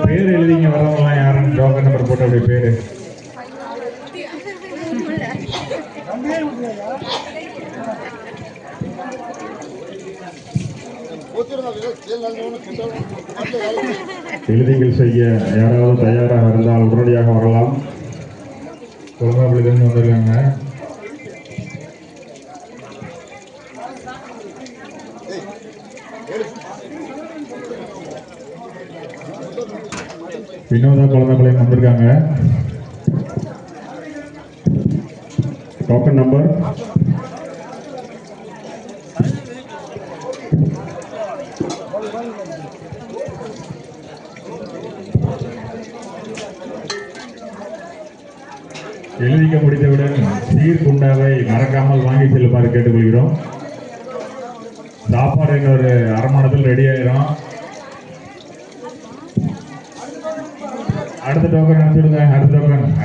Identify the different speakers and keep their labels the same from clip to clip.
Speaker 1: பேர் எழுதிங்க வரவங்களாம் யாருன்னு டோக்கன் நம்பர் போட்டு அப்படியே பேரு எழுதிகள் செய்ய யாராவது தயாராக இருந்தால் உடனடியாக வரலாம். குழந்தைகளிலிருந்து வந்திருக்காங்க. வினோதா குழந்தைகளையும் வந்திருக்காங்க. டோக்கன் நம்பர் எழுதிக்க முடித்தவுடன் சீர்குண்டாவை மறக்காமல் வாங்கி செல்லுமாறு கேட்டுக்கொள்கிறோம். சாப்பாடு இன்னொரு அரை மணி நேரத்தில் ரெடி ஆயிரும். அடுத்த டோக்கன் அனுப்பிடுங்க.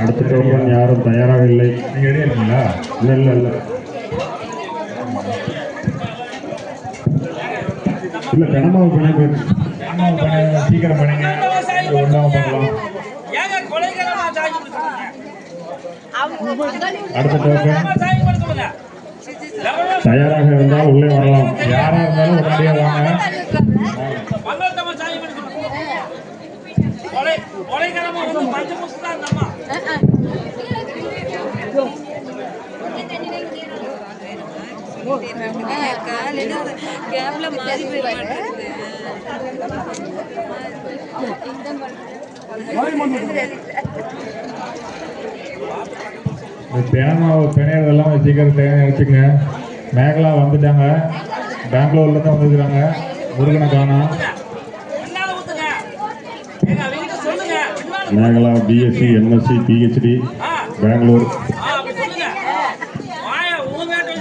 Speaker 1: அடுத்த டோக்கன் யாரும் தயாராக இல்லை. நீங்க ரெடியா இருக்கீங்களா? இல்ல கனமாவு பண்ண சீக்கிரம் பண்ணுங்க. ஒன்றாம பண்ணலாம். அடுத்த டோக்கன் தயாராக இருந்தால் உள்ளே வரலாம். யாரா இருந்தாலும் உடனடியாக வாங்க. பிணையதெல்லாம் சீக்கிரம் வச்சுங்க. மேகலா வந்துட்டாங்க. பெங்களூர்ல இருந்து வந்துருக்காங்க. முருகனை காணோம். Megala BSc MSc PhD Bangalore.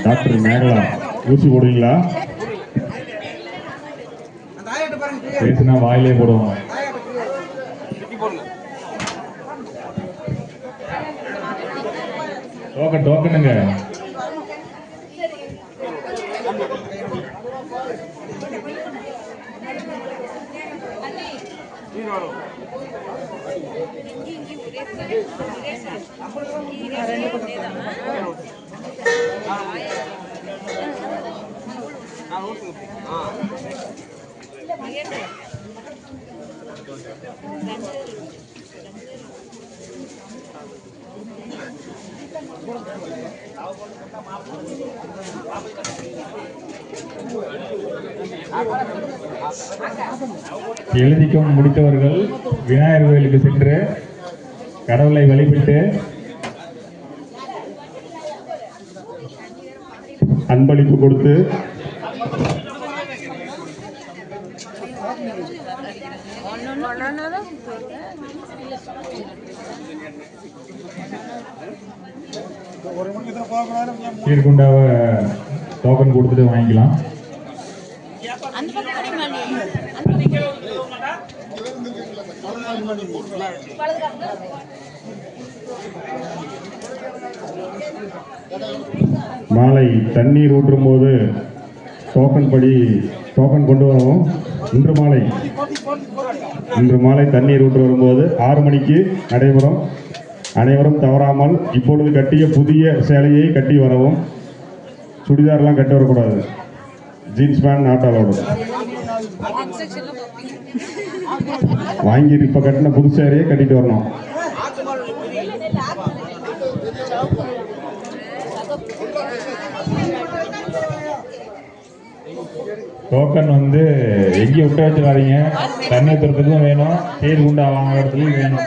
Speaker 1: Doctor Megala ஊசி போடுவீங்களா? பேசுனா வாயிலே போடுவாங்க. டோக்கனுங்க எழுதிக்கும் முடித்தவர்கள் விநாயகர் கோயிலுக்கு சென்று கடவுளை வழிபட்டு அன்பளிப்பு கொடுத்து சீர்குண்டாவை டோக்கன் கொடுத்துட்டு வாங்கிக்கலாம். மாலை தண்ணீர் ஊற்றும் போது டோக்கன் கொண்டு வரவும். இன்று மாலை தண்ணீர் ஊற்று வரும்போது 6 மணிக்கு நடைபெறும். அனைவரும் தவறாமல் இப்பொழுது கட்டிய புதிய சேலையை கட்டி வரவும். சுடிதார்லாம் கட்டி வரக்கூடாது. Jeans pant not allowed. வாங்கி இப்ப கட்டின புது சேலையை கட்டிட்டு வரணும். டோக்கன் வந்து எங்கேயும் விட்டு வச்சுக்காதீங்க. தண்ணி ஊற்றுறதுக்கும் வேணும், தேர் குண்டா வாங்குற இடத்துலையும் வேணும்.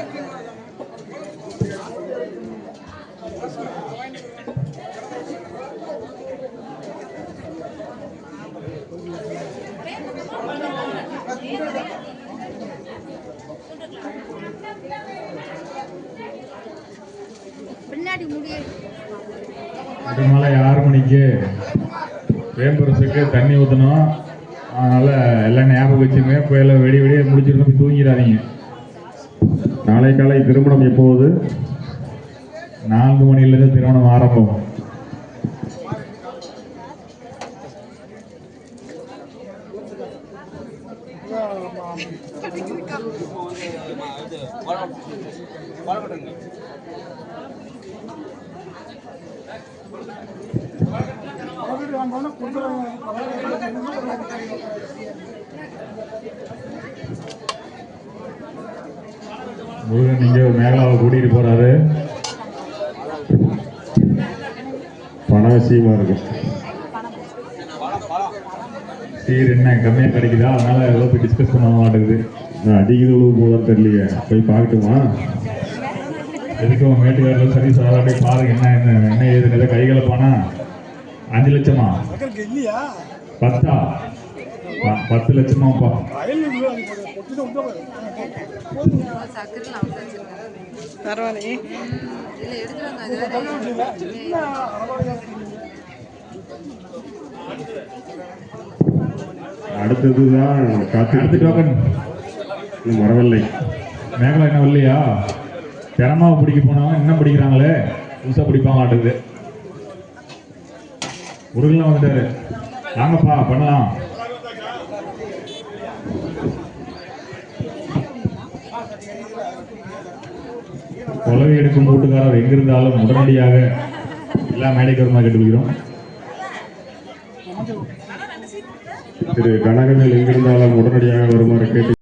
Speaker 1: மாலை 6 மணிக்கு வேம்பரசுக்கு தண்ணி ஊற்றணும். அதனால எல்லாம் ஞாபகம் வச்சுங்க. இப்போ எல்லாம் வெடிய முடிச்சிருந்தோம். போய் தூங்கிடாதீங்க. நாளை காலை திருமணம் எப்போது? 4 மணிலேருந்து திருமணம் ஆரம்பம்.
Speaker 2: முருகன் நீங்க மேகலாவை கூட்டிட்டு போறாரு.
Speaker 1: பணவசியமா இருக்கு.
Speaker 2: சீர் என்ன கம்மியா கிடைக்குதா, அதனால எவ்வளோ போய் டிஸ்கஸ் பண்ண மாட்டேங்குது.
Speaker 1: நான் அதிக அளவு போதான் தெரியலையே, போய் பார்க்கட்டுமா?
Speaker 2: எதுக்கும் மேட்டுக்காரில் சரி சார் அப்படியே பாருங்க என்ன என்ன என்ன ஏதுங்கிறத. கைகளை போனா 5 லட்சமா 10 10 லட்சமாப்பா.
Speaker 3: பரவாயில்லையே.
Speaker 1: அடுத்ததுதான்
Speaker 2: அடுத்த டோக்கன்
Speaker 1: இன்னும் வரவில்லை.
Speaker 2: மேகலா என்ன வரலையா? திறமாவை பிடிக்க போனவங்க இன்னும் பிடிக்கிறாங்களே, புதுசாக பிடிப்பாங்க ஆட்டுது. முருகன்லாம் வந்துட்டாரு, வாங்கப்பா பண்ணலாம். உலகை எடுக்கும் கூட்டுக்காரர் எங்கிருந்தாலும் உடனடியாக எல்லா மேடைக்கு வருமா கேட்டுக்கொள்கிறோம்.
Speaker 1: திரு கனகவேல் எங்கிருந்தாலும் உடனடியாக வருமாறு கேட்டு